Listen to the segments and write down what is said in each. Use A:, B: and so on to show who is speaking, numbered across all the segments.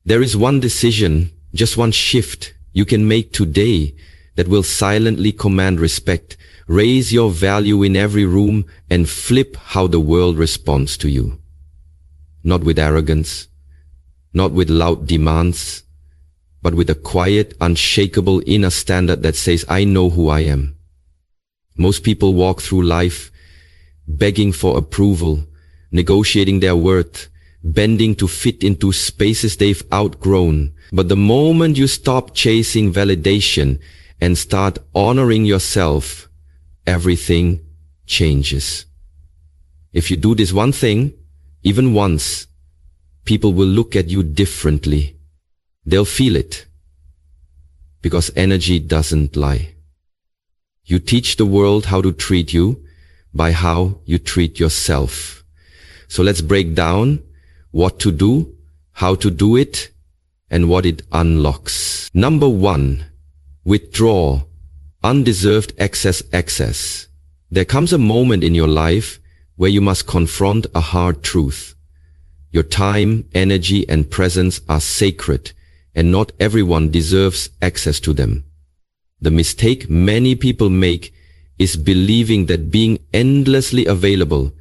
A: There is one decision, just one shift you can make today that will silently command respect, raise your value in every room, and flip how the world responds to you. Not with arrogance, not with loud demands, but with a quiet, unshakable inner standard that says, I know who I am. Most people walk through life begging for approval, negotiating their worth, bending to fit into spaces they've outgrown. But the moment you stop chasing validation and start honoring yourself, everything changes. If you do this one thing, even once, people will look at you differently. They'll feel it. Because energy doesn't lie. You teach the world how to treat you by how you treat yourself. So let's break down what to do, how to do it, and what it unlocks. Number 1, withdraw undeserved excess. There comes a moment in your life where you must confront a hard truth. Your time, energy, and presence are sacred, and not everyone deserves access to them. The mistake many people make is believing that being endlessly available,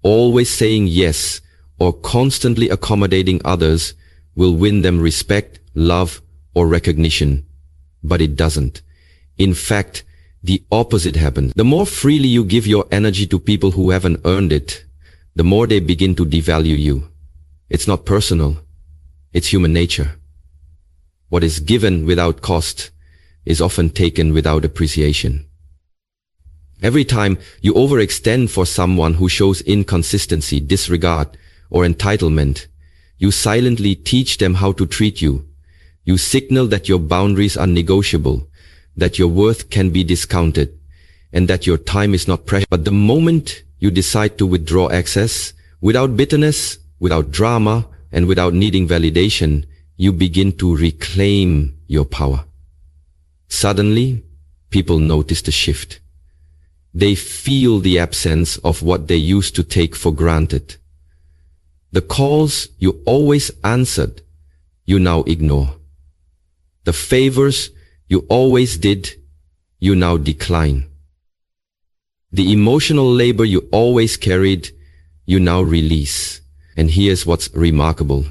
A: always saying yes, or constantly accommodating others will win them respect, love, or recognition. But it doesn't. In fact, the opposite happens. The more freely you give your energy to people who haven't earned it, the more they begin to devalue you. It's not personal. It's human nature. What is given without cost is often taken without appreciation. Every time you overextend for someone who shows inconsistency, disregard, or entitlement, you silently teach them how to treat you. You signal that your boundaries are negotiable, that your worth can be discounted, and that your time is not precious. But the moment you decide to withdraw access, without bitterness, without drama, and without needing validation, you begin to reclaim your power. Suddenly, people notice the shift. They feel the absence of what they used to take for granted. The calls you always answered, you now ignore. The favors you always did, you now decline. The emotional labor you always carried, you now release. And here's what's remarkable.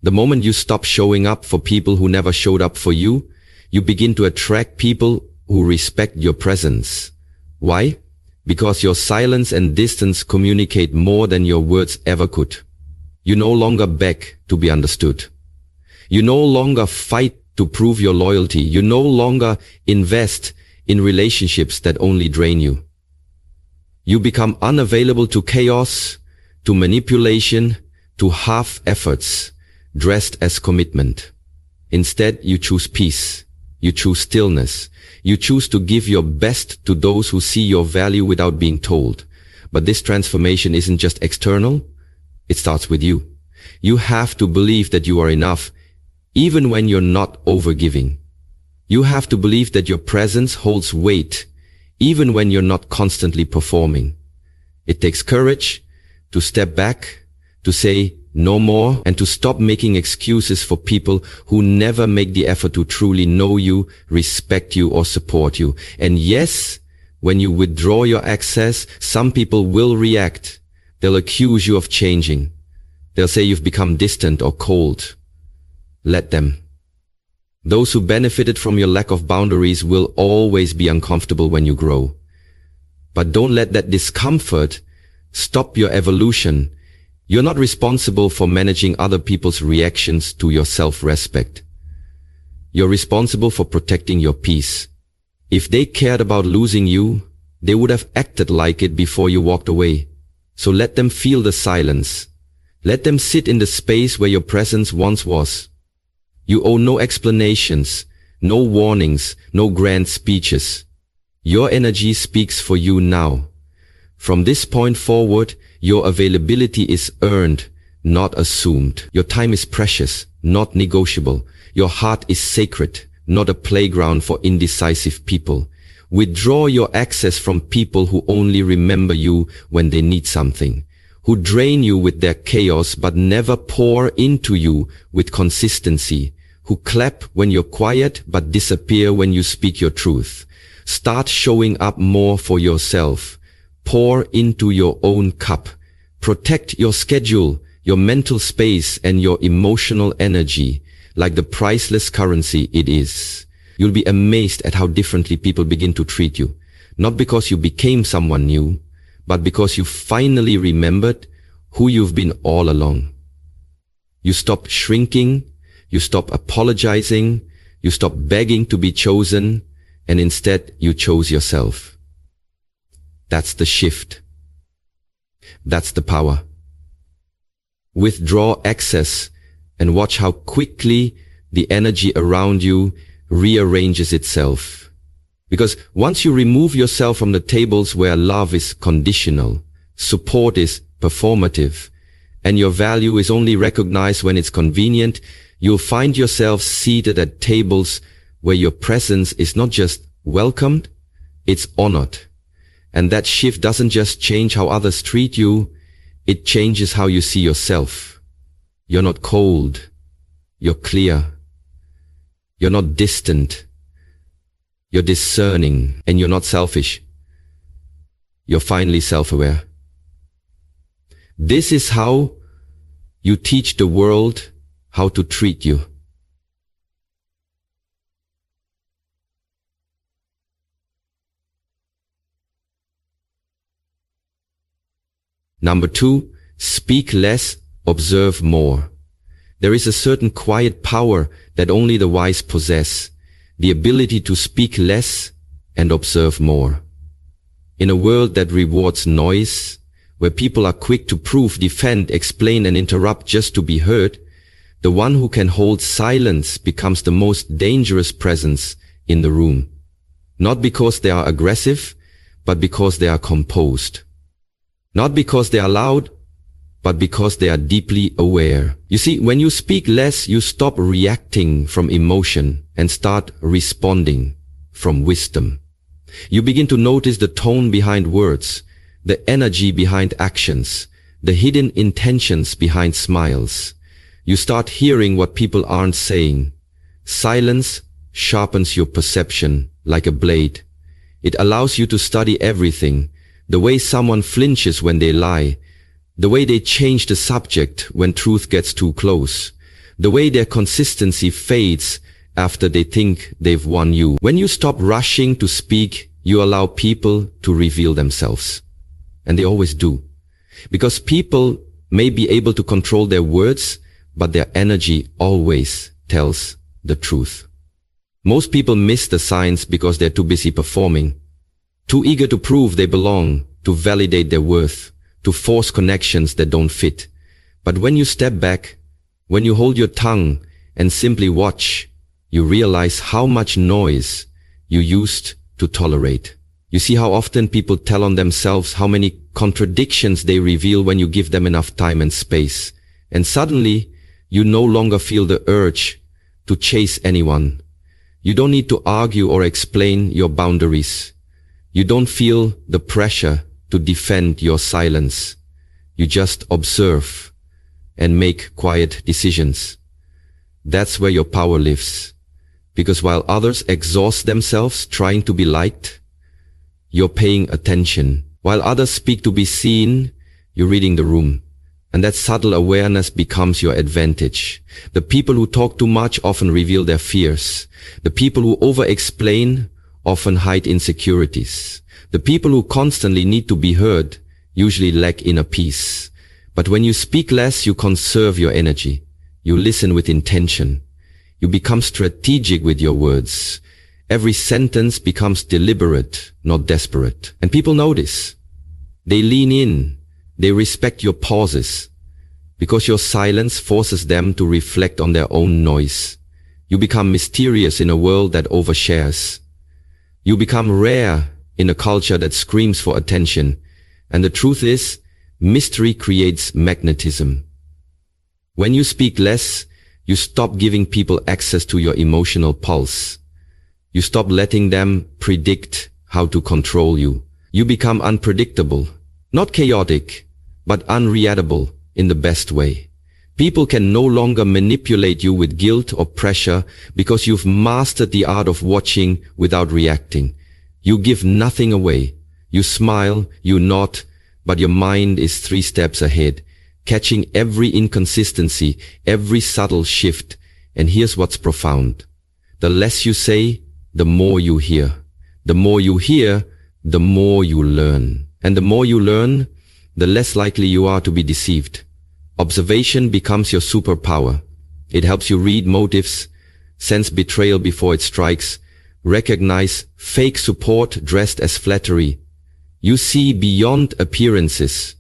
A: The moment you stop showing up for people who never showed up for you, you begin to attract people who respect your presence. Why? Because your silence and distance communicate more than your words ever could. You no longer beg to be understood. You no longer fight to prove your loyalty. You no longer invest in relationships that only drain you. You become unavailable to chaos, to manipulation, to half efforts, dressed as commitment. Instead, you choose peace. You choose stillness. You choose to give your best to those who see your value without being told. But this transformation isn't just external. It starts with you. You have to believe that you are enough, even when you're not overgiving. You have to believe that your presence holds weight, even when you're not constantly performing. It takes courage to step back, to say no more, and to stop making excuses for people who never make the effort to truly know you, respect you, or support you. And yes, when you withdraw your access, some people will react. They'll accuse you of changing. They'll say you've become distant or cold. Let them. Those who benefited from your lack of boundaries will always be uncomfortable when you grow. But don't let that discomfort stop your evolution. You're not responsible for managing other people's reactions to your self-respect. You're responsible for protecting your peace. If they cared about losing you, they would have acted like it before you walked away. So let them feel the silence. Let them sit in the space where your presence once was. You owe no explanations, no warnings, no grand speeches. Your energy speaks for you now. From this point forward, your availability is earned, not assumed. Your time is precious, not negotiable. Your heart is sacred, not a playground for indecisive people. Withdraw your access from people who only remember you when they need something, who drain you with their chaos but never pour into you with consistency, who clap when you're quiet but disappear when you speak your truth. Start showing up more for yourself. Pour into your own cup. Protect your schedule, your mental space, and your emotional energy like the priceless currency it is. You'll be amazed at how differently people begin to treat you. Not because you became someone new, but because you finally remembered who you've been all along. You stop shrinking, you stop apologizing, you stop begging to be chosen, and instead you chose yourself. That's the shift. That's the power. Withdraw excess and watch how quickly the energy around you rearranges itself. Because once you remove yourself from the tables where love is conditional, support is performative, and your value is only recognized when it's convenient, you'll find yourself seated at tables where your presence is not just welcomed, it's honored. And that shift doesn't just change how others treat you, it changes how you see yourself. You're not cold, you're clear. You're not distant, you're discerning, and you're not selfish. You're finally self-aware. This is how you teach the world how to treat you. Number 2, speak less, observe more. There is a certain quiet power that only the wise possess, the ability to speak less and observe more. In a world that rewards noise, where people are quick to prove, defend, explain, and interrupt just to be heard, the one who can hold silence becomes the most dangerous presence in the room. Not because they are aggressive, but because they are composed. Not because they are loud, but because they are deeply aware. You see, when you speak less, you stop reacting from emotion and start responding from wisdom. You begin to notice the tone behind words, the energy behind actions, the hidden intentions behind smiles. You start hearing what people aren't saying. Silence sharpens your perception like a blade. It allows you to study everything, the way someone flinches when they lie, the way they change the subject when truth gets too close, the way their consistency fades after they think they've won you. When you stop rushing to speak, you allow people to reveal themselves. And they always do. Because people may be able to control their words, but their energy always tells the truth. Most people miss the signs because they're too busy performing, too eager to prove they belong, to validate their worth, to force connections that don't fit. But when you step back, when you hold your tongue and simply watch, you realize how much noise you used to tolerate. You see how often people tell on themselves, how many contradictions they reveal when you give them enough time and space. And suddenly, you no longer feel the urge to chase anyone. You don't need to argue or explain your boundaries. You don't feel the pressure to defend your silence. You just observe and make quiet decisions. That's where your power lives. Because while others exhaust themselves trying to be liked, you're paying attention. While others speak to be seen, you're reading the room. And that subtle awareness becomes your advantage. The people who talk too much often reveal their fears. The people who over-explain often hide insecurities. The people who constantly need to be heard usually lack inner peace. But when you speak less, you conserve your energy. You listen with intention. You become strategic with your words. Every sentence becomes deliberate, not desperate. And people notice. They lean in. They respect your pauses. Because your silence forces them to reflect on their own noise. You become mysterious in a world that overshares. You become rare in a culture that screams for attention. And the truth is, mystery creates magnetism. When you speak less, you stop giving people access to your emotional pulse. You stop letting them predict how to control you. You become unpredictable, not chaotic, but unreadable in the best way. People can no longer manipulate you with guilt or pressure because you've mastered the art of watching without reacting. You give nothing away. You smile, you nod, but your mind is 3 steps ahead, catching every inconsistency, every subtle shift. And here's what's profound. The less you say, the more you hear. The more you hear, the more you learn. And the more you learn, the less likely you are to be deceived. Observation becomes your superpower. It helps you read motives, sense betrayal before it strikes, recognize fake support dressed as flattery. You see beyond appearances,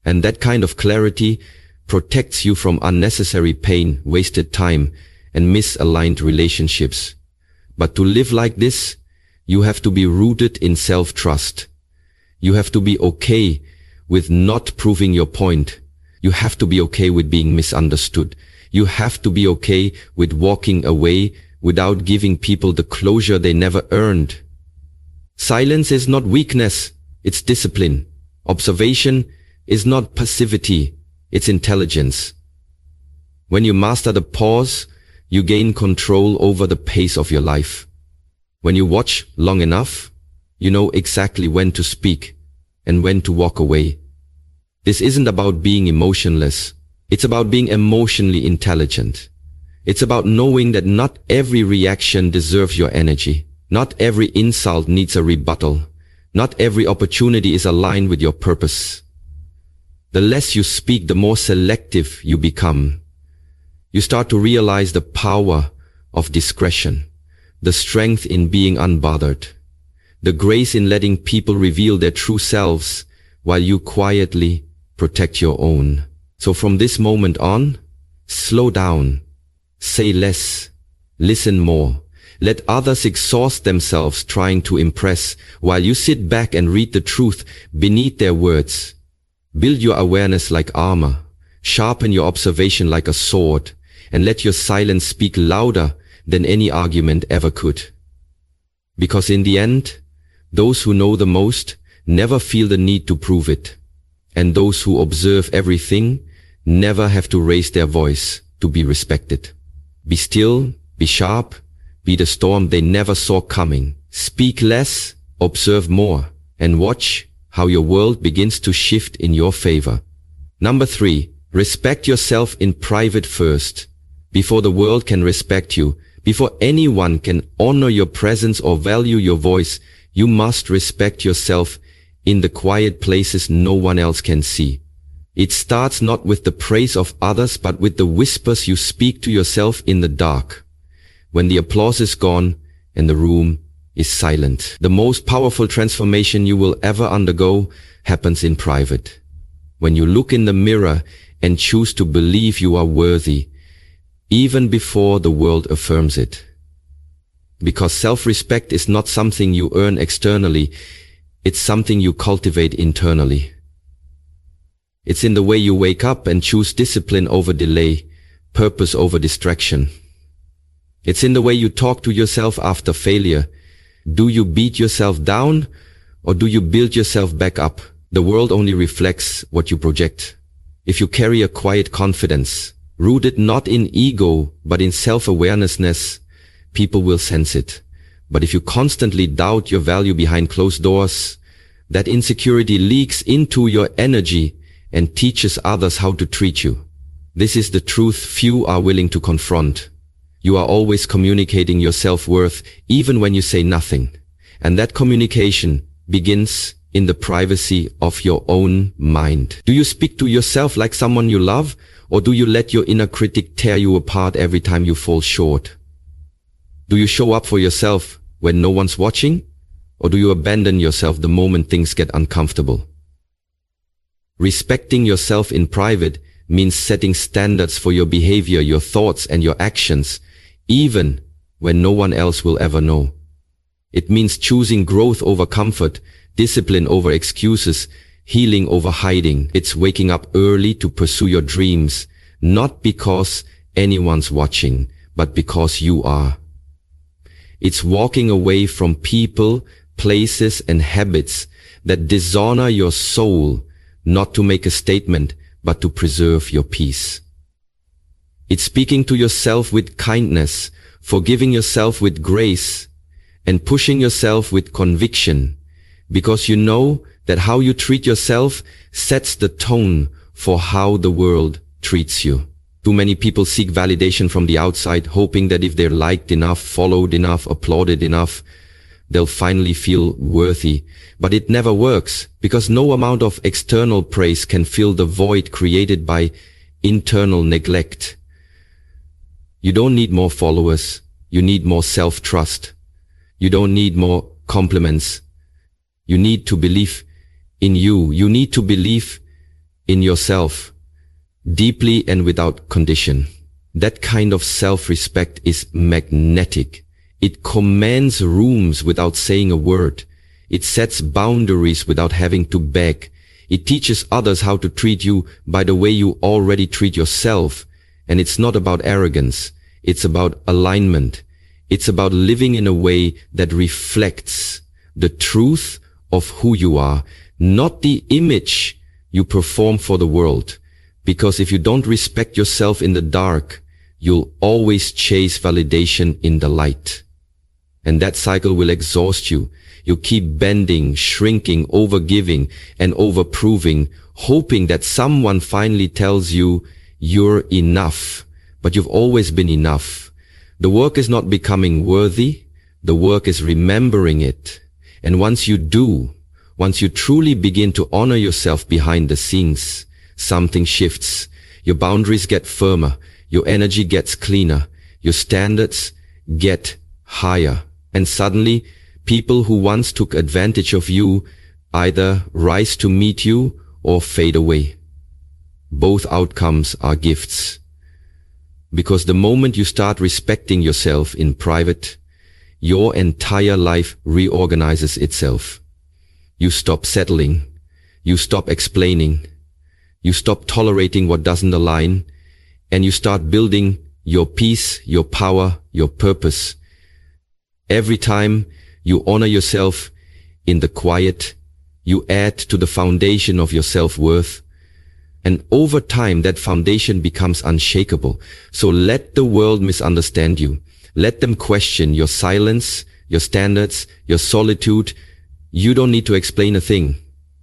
A: and that kind of clarity protects you from unnecessary pain, wasted time, and misaligned relationships. But to live like this, you have to be rooted in self-trust. You have to be okay with not proving your point. You have to be okay with being misunderstood. You have to be okay with walking away without giving people the closure they never earned. Silence is not weakness, it's discipline. Observation is not passivity, it's intelligence. When you master the pause, you gain control over the pace of your life. When you watch long enough, you know exactly when to speak and when to walk away. This isn't about being emotionless. It's about being emotionally intelligent. It's about knowing that not every reaction deserves your energy. Not every insult needs a rebuttal. Not every opportunity is aligned with your purpose. The less you speak, the more selective you become. You start to realize the power of discretion, the strength in being unbothered, the grace in letting people reveal their true selves while you quietly protect your own. So from this moment on, slow down, say less, listen more. Let others exhaust themselves trying to impress while you sit back and read the truth beneath their words. Build your awareness like armor, sharpen your observation like a sword, and let your silence speak louder than any argument ever could. Because in the end, those who know the most never feel the need to prove it. And those who observe everything never have to raise their voice to be respected. Be still, be sharp, be the storm they never saw coming. Speak less, observe more, and watch how your world begins to shift in your favor. Number 3, respect yourself in private first. Before the world can respect you, before anyone can honor your presence or value your voice, you must respect yourself in the quiet places no one else can see. It starts not with the praise of others, but with the whispers you speak to yourself in the dark. When the applause is gone and the room is silent. The most powerful transformation you will ever undergo happens in private. When you look in the mirror and choose to believe you are worthy, even before the world affirms it. Because self-respect is not something you earn externally, it's something you cultivate internally. It's in the way you wake up and choose discipline over delay, purpose over distraction. It's in the way you talk to yourself after failure. Do you beat yourself down or do you build yourself back up? The world only reflects what you project. If you carry a quiet confidence, rooted not in ego but in self-awareness, people will sense it. But if you constantly doubt your value behind closed doors, that insecurity leaks into your energy and teaches others how to treat you. This is the truth few are willing to confront. You are always communicating your self-worth even when you say nothing. And that communication begins in the privacy of your own mind. Do you speak to yourself like someone you love, or do you let your inner critic tear you apart every time you fall short? Do you show up for yourself when no one's watching, or do you abandon yourself the moment things get uncomfortable? Respecting yourself in private means setting standards for your behavior, your thoughts, and your actions, even when no one else will ever know. It means choosing growth over comfort, discipline over excuses, healing over hiding. It's waking up early to pursue your dreams, not because anyone's watching, but because you are. It's walking away from people, places, and habits that dishonor your soul, not to make a statement, but to preserve your peace. It's speaking to yourself with kindness, forgiving yourself with grace, and pushing yourself with conviction, because you know that how you treat yourself sets the tone for how the world treats you. Too many people seek validation from the outside, hoping that if they're liked enough, followed enough, applauded enough, they'll finally feel worthy. But it never works, because no amount of external praise can fill the void created by internal neglect. You don't need more followers. You need more self-trust. You don't need more compliments. You need to believe in you. You need to believe in yourself, deeply and without condition. That kind of self-respect is magnetic. It commands rooms without saying a word. It sets boundaries without having to beg. It teaches others how to treat you by the way you already treat yourself. And it's not about arrogance. It's about alignment. It's about living in a way that reflects the truth of who you are, not the image you perform for the world. Because if you don't respect yourself in the dark, you'll always chase validation in the light. And that cycle will exhaust you. You keep bending, shrinking, overgiving, and overproving, hoping that someone finally tells you you're enough. But you've always been enough. The work is not becoming worthy. The work is remembering it. And once you do, once you truly begin to honor yourself behind the scenes, something shifts. Your boundaries get firmer. Your energy gets cleaner. Your standards get higher. And suddenly, people who once took advantage of you either rise to meet you or fade away. Both outcomes are gifts. Because the moment you start respecting yourself in private, your entire life reorganizes itself. You stop settling. You stop explaining. You stop tolerating what doesn't align. And you start building your peace, your power, your purpose. Every time you honor yourself in the quiet, you add to the foundation of your self-worth. And over time, that foundation becomes unshakable. So let the world misunderstand you. Let them question your silence, your standards, your solitude. You don't need to explain a thing.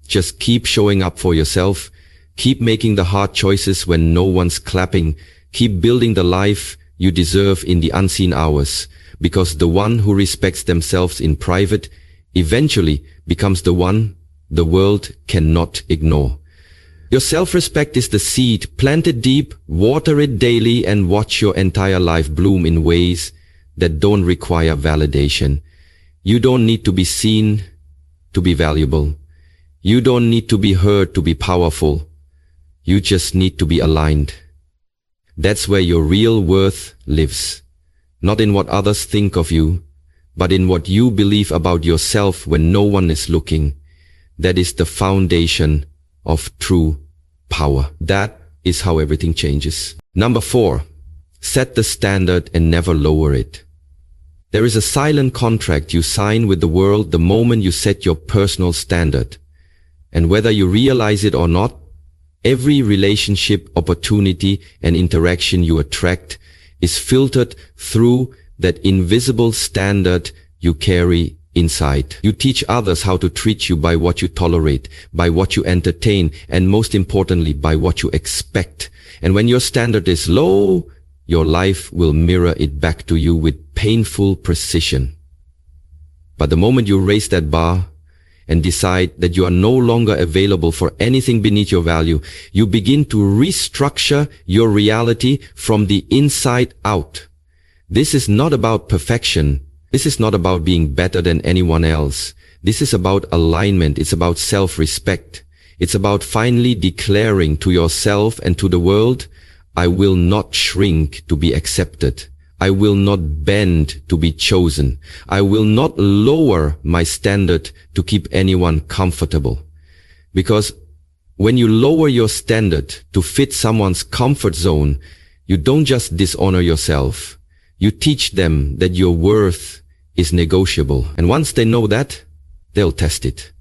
A: Just keep showing up for yourself. Keep making the hard choices when no one's clapping. Keep building the life you deserve in the unseen hours. Because the one who respects themselves in private eventually becomes the one the world cannot ignore. Your self-respect is the seed. Plant it deep, water it daily, and watch your entire life bloom in ways that don't require validation. You don't need to be seen to be valuable. You don't need to be heard to be powerful. You just need to be aligned. That's where your real worth lives. Not in what others think of you, but in what you believe about yourself when no one is looking. That is the foundation of true power. That is how everything changes. Number 4, set the standard and never lower it. There is a silent contract you sign with the world the moment you set your personal standard. And whether you realize it or not, every relationship, opportunity, and interaction you attract is filtered through that invisible standard you carry inside. You teach others how to treat you by what you tolerate, by what you entertain, and most importantly, by what you expect. And when your standard is low, your life will mirror it back to you with painful precision. But the moment you raise that bar and decide that you are no longer available for anything beneath your value, you begin to restructure your reality from the inside out. This is not about perfection. This is not about being better than anyone else. This is about alignment. It's about self-respect. It's about finally declaring to yourself and to the world, I will not shrink to be accepted. I will not bend to be chosen. I will not lower my standard to keep anyone comfortable. Because when you lower your standard to fit someone's comfort zone, you don't just dishonor yourself. You teach them that your worth is negotiable. And once they know that, they'll test it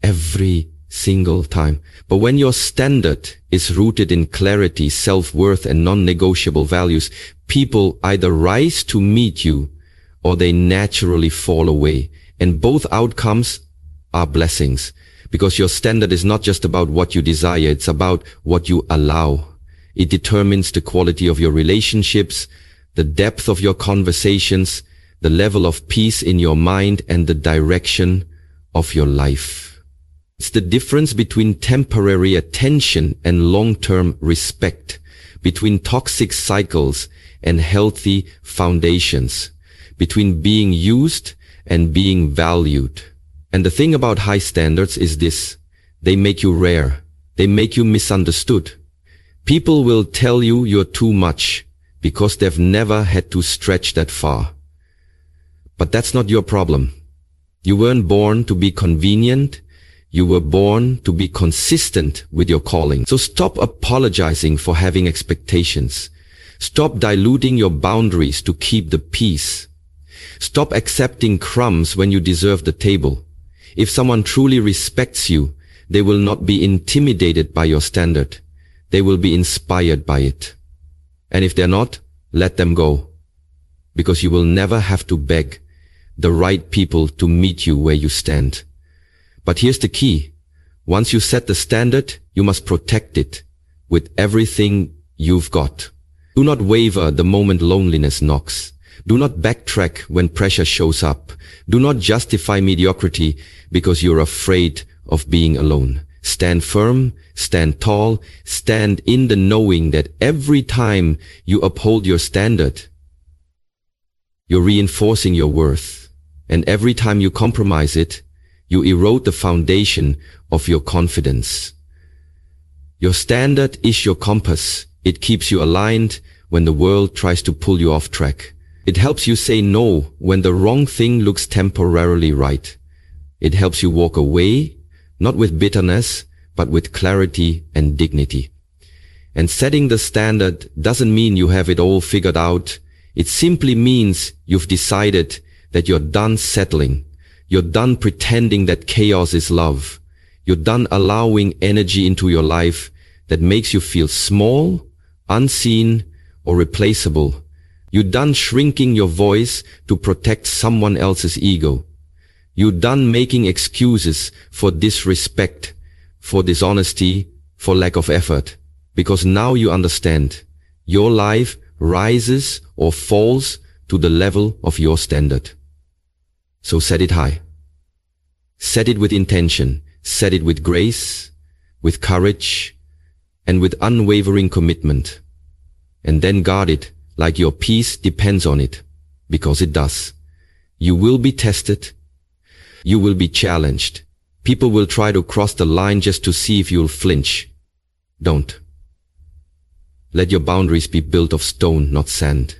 A: every single time. But when your standard is rooted in clarity, self-worth, and non-negotiable values, people either rise to meet you or they naturally fall away. And both outcomes are blessings, because your standard is not just about what you desire, it's about what you allow. It determines the quality of your relationships, the depth of your conversations, the level of peace in your mind, and the direction of your life. It's the difference between temporary attention and long-term respect, between toxic cycles and healthy foundations, between being used and being valued. And the thing about high standards is this: they make you rare. They make you misunderstood. People will tell you you're too much because they've never had to stretch that far. But that's not your problem. You weren't born to be convenient. You were born to be consistent with your calling. So stop apologizing for having expectations. Stop diluting your boundaries to keep the peace. Stop accepting crumbs when you deserve the table. If someone truly respects you, they will not be intimidated by your standard. They will be inspired by it. And if they're not, let them go. Because you will never have to beg the right people to meet you where you stand. But here's the key. Once you set the standard, you must protect it with everything you've got. Do not waver the moment loneliness knocks. Do not backtrack when pressure shows up. Do not justify mediocrity because you're afraid of being alone. Stand firm, stand tall, stand in the knowing that every time you uphold your standard, you're reinforcing your worth. And every time you compromise it, you erode the foundation of your confidence. Your standard is your compass. It keeps you aligned when the world tries to pull you off track. It helps you say no when the wrong thing looks temporarily right. It helps you walk away, not with bitterness, but with clarity and dignity. And setting the standard doesn't mean you have it all figured out. It simply means you've decided that you're done settling. You're done pretending that chaos is love. You're done allowing energy into your life that makes you feel small, unseen, or replaceable. You're done shrinking your voice to protect someone else's ego. You're done making excuses for disrespect, for dishonesty, for lack of effort. Because now you understand, your life rises or falls to the level of your standard. So set it high. Set it with intention. Set it with grace, with courage, and with unwavering commitment. And then guard it like your peace depends on it, because it does. You will be tested. You will be challenged. People will try to cross the line just to see if you'll flinch. Don't. Let your boundaries be built of stone, not sand.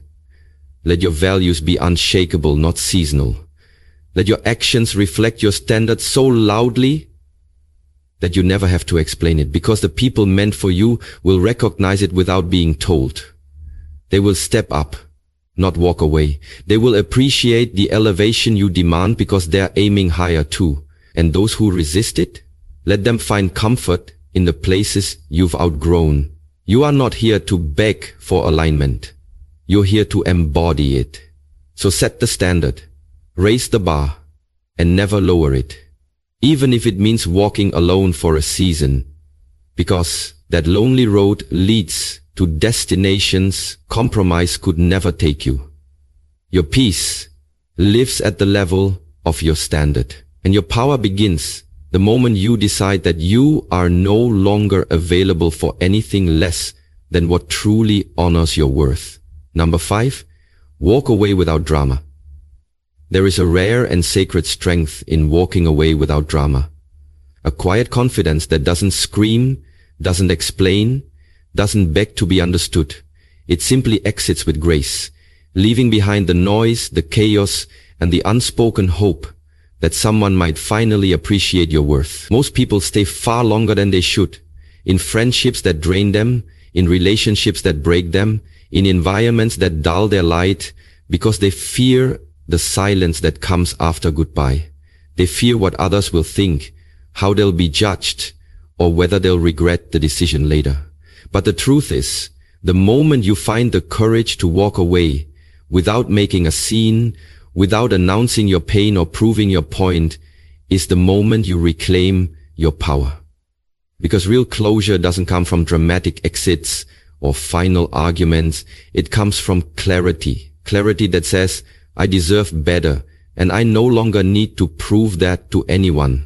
A: Let your values be unshakable, not seasonal. Let your actions reflect your standards so loudly that you never have to explain it, because the people meant for you will recognize it without being told. They will step up, not walk away. They will appreciate the elevation you demand because they're aiming higher too. And those who resist it, let them find comfort in the places you've outgrown. You are not here to beg for alignment. You're here to embody it. So set the standard, raise the bar, and never lower it. Even if it means walking alone for a season, because that lonely road leads to destinations compromise could never take you. Your peace lives at the level of your standard, and your power begins the moment you decide that you are no longer available for anything less than what truly honors your worth. Number 5, walk away without drama. There is a rare and sacred strength in walking away without drama. A quiet confidence that doesn't scream, doesn't explain, doesn't beg to be understood. It simply exits with grace, leaving behind the noise, the chaos, and the unspoken hope that someone might finally appreciate your worth. Most people stay far longer than they should, in friendships that drain them, in relationships that break them, in environments that dull their light, because they fear the silence that comes after goodbye. They fear what others will think, how they'll be judged, or whether they'll regret the decision later. But the truth is, the moment you find the courage to walk away, without making a scene, without announcing your pain or proving your point, is the moment you reclaim your power. Because real closure doesn't come from dramatic exits or final arguments. It comes from clarity. Clarity that says, I deserve better, and I no longer need to prove that to anyone.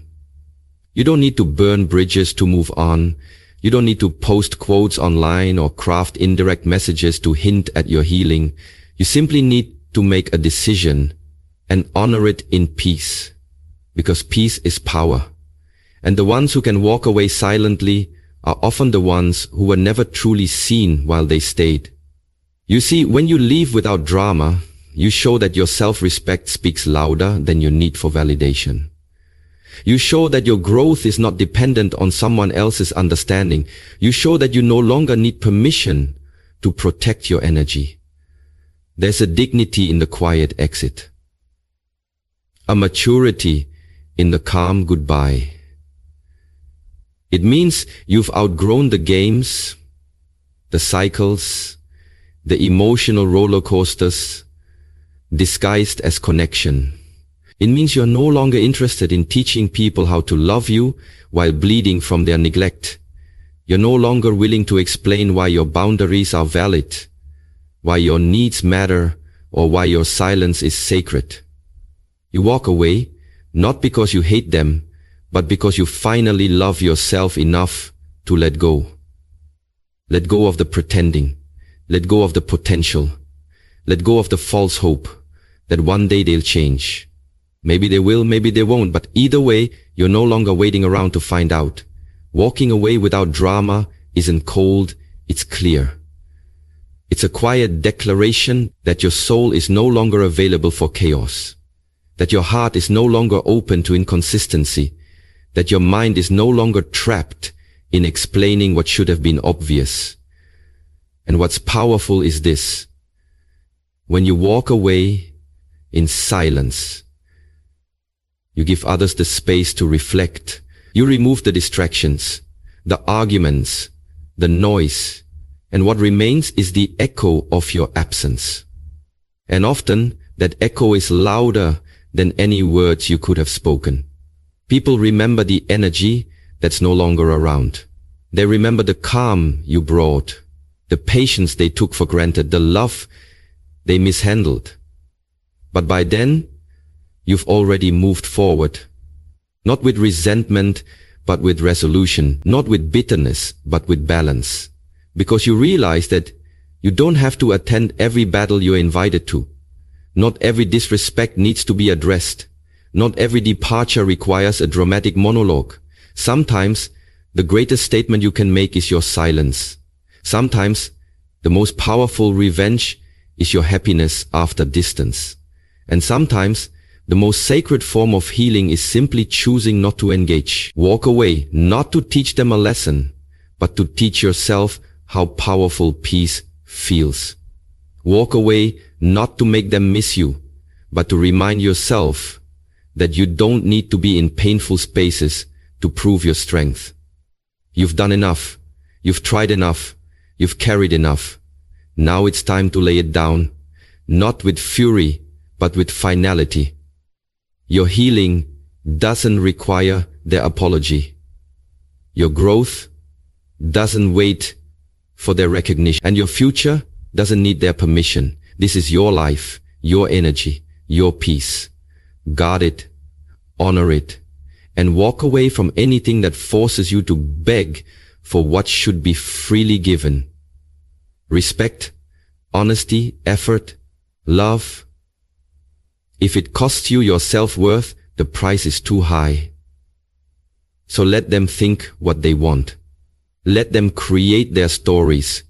A: You don't need to burn bridges to move on. You don't need to post quotes online or craft indirect messages to hint at your healing. You simply need to make a decision and honor it in peace. Because peace is power. And the ones who can walk away silently are often the ones who were never truly seen while they stayed. You see, when you leave without drama, you show that your self-respect speaks louder than your need for validation. You show that your growth is not dependent on someone else's understanding. You show that you no longer need permission to protect your energy. There's a dignity in the quiet exit. A maturity in the calm goodbye. It means you've outgrown the games, the cycles, the emotional roller coasters, disguised as connection. It means you're no longer interested in teaching people how to love you while bleeding from their neglect. You're no longer willing to explain why your boundaries are valid, why your needs matter, or why your silence is sacred. You walk away, not because you hate them, but because you finally love yourself enough to let go. Let go of the pretending. Let go of the potential. Let go of the false hope that one day they'll change. Maybe they will, maybe they won't, but either way, you're no longer waiting around to find out. Walking away without drama isn't cold, it's clear. It's a quiet declaration that your soul is no longer available for chaos, that your heart is no longer open to inconsistency, that your mind is no longer trapped in explaining what should have been obvious. And what's powerful is this. When you walk away in silence, you give others the space to reflect. You remove the distractions, the arguments, the noise, and what remains is the echo of your absence. And often, that echo is louder than any words you could have spoken. People remember the energy that's no longer around. They remember the calm you brought, the patience they took for granted, the love they mishandled. But by then, you've already moved forward, not with resentment, but with resolution, not with bitterness, but with balance. Because you realize that you don't have to attend every battle you're invited to. Not every disrespect needs to be addressed. Not every departure requires a dramatic monologue. Sometimes, the greatest statement you can make is your silence. Sometimes, the most powerful revenge is your happiness after distance. And sometimes, the most sacred form of healing is simply choosing not to engage. Walk away, not to teach them a lesson, but to teach yourself how powerful peace feels. Walk away, not to make them miss you, but to remind yourself that you don't need to be in painful spaces to prove your strength. You've done enough. You've tried enough. You've carried enough. Now it's time to lay it down, not with fury, but with finality. Your healing doesn't require their apology. Your growth doesn't wait for their recognition, and your future doesn't need their permission. This is your life, your energy, your peace. Guard it, honor it, and walk away from anything that forces you to beg for what should be freely given. Respect, honesty, effort, love. If it costs you your self-worth, the price is too high. So let them think what they want. Let them create their stories.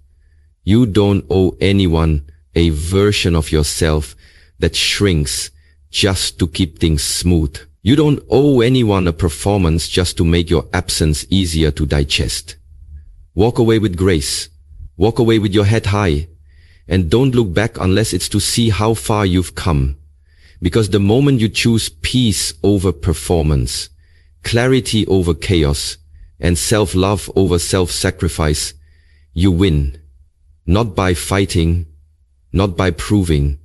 A: You don't owe anyone a version of yourself that shrinks just to keep things smooth. You don't owe anyone a performance just to make your absence easier to digest. Walk away with grace. Walk away with your head high. And don't look back unless it's to see how far you've come. Because the moment you choose peace over performance, clarity over chaos, and self-love over self-sacrifice, you win. Not by fighting, not by proving,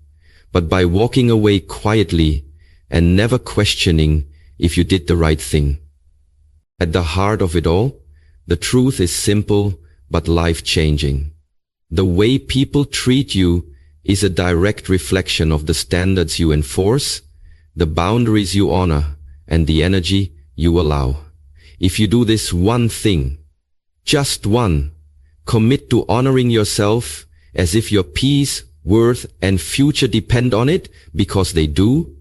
A: but by walking away quietly and never questioning if you did the right thing. At the heart of it all, the truth is simple but life-changing. The way people treat you is a direct reflection of the standards you enforce, the boundaries you honor, and the energy you allow. If you do this one thing, just one, commit to honoring yourself as if your peace, worth, and future depend on it, because they do,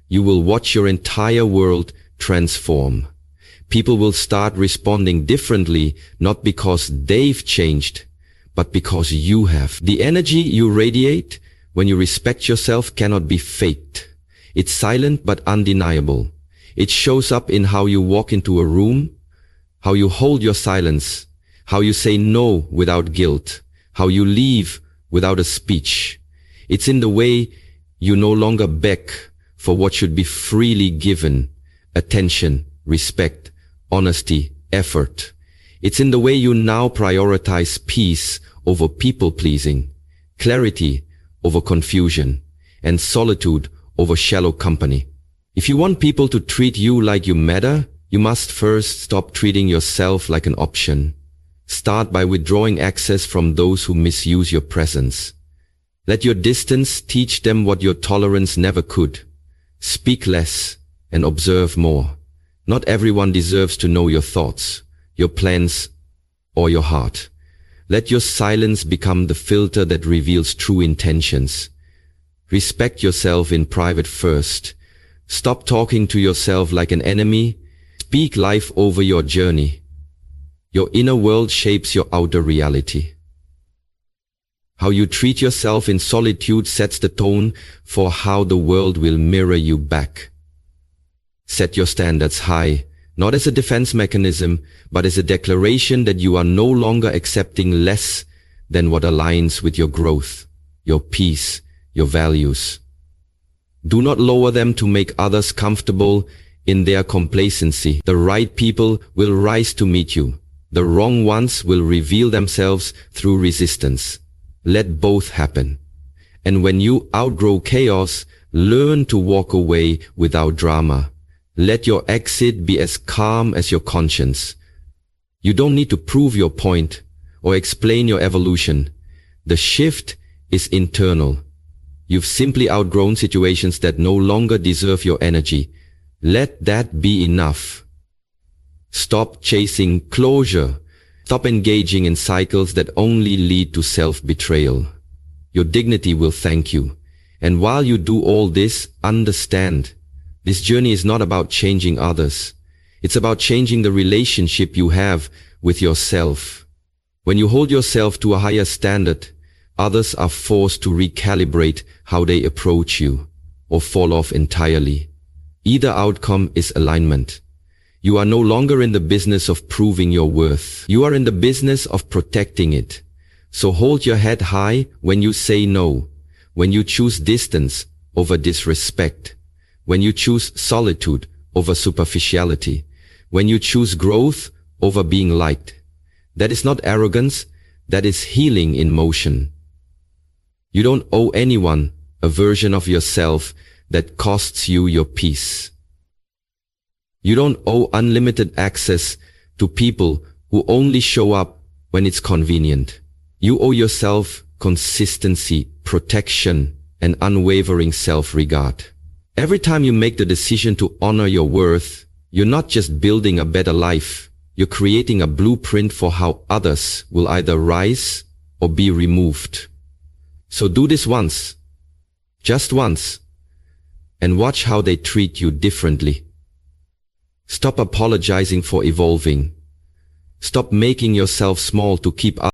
A: you will watch your entire world transform. People will start responding differently, not because they've changed, but because you have. The energy you radiate when you respect yourself cannot be faked. It's silent but undeniable. It shows up in how you walk into a room, how you hold your silence, how you say no without guilt, how you leave without a speech. It's in the way you no longer beg for what should be freely given: attention, respect, honesty, effort. It's in the way you now prioritize peace over people-pleasing, clarity over confusion, and solitude over shallow company. If you want people to treat you like you matter, you must first stop treating yourself like an option. Start by withdrawing access from those who misuse your presence. Let your distance teach them what your tolerance never could. Speak less and observe more. Not everyone deserves to know your thoughts, your plans, or your heart. Let your silence become the filter that reveals true intentions. Respect yourself in private first. Stop talking to yourself like an enemy. Speak life over your journey. Your inner world shapes your outer reality. How you treat yourself in solitude sets the tone for how the world will mirror you back. Set your standards high, not as a defense mechanism, but as a declaration that you are no longer accepting less than what aligns with your growth, your peace, your values. Do not lower them to make others comfortable in their complacency. The right people will rise to meet you. The wrong ones will reveal themselves through resistance. Let both happen. And when you outgrow chaos, learn to walk away without drama. Let your exit be as calm as your conscience. You don't need to prove your point or explain your evolution. The shift is internal. You've simply outgrown situations that no longer deserve your energy. Let that be enough. Stop chasing closure. Stop engaging in cycles that only lead to self-betrayal. Your dignity will thank you. And while you do all this, understand, this journey is not about changing others. It's about changing the relationship you have with yourself. When you hold yourself to a higher standard, others are forced to recalibrate how they approach you or fall off entirely. Either outcome is alignment. You are no longer in the business of proving your worth. You are in the business of protecting it. So hold your head high when you say no, when you choose distance over disrespect, when you choose solitude over superficiality, when you choose growth over being liked. That is not arrogance, that is healing in motion. You don't owe anyone a version of yourself that costs you your peace. You don't owe unlimited access to people who only show up when it's convenient. You owe yourself consistency, protection, and unwavering self-regard. Every time you make the decision to honor your worth, you're not just building a better life, you're creating a blueprint for how others will either rise or be removed. So do this once, just once, and watch how they treat you differently. Stop apologizing for evolving. Stop making yourself small to keep up.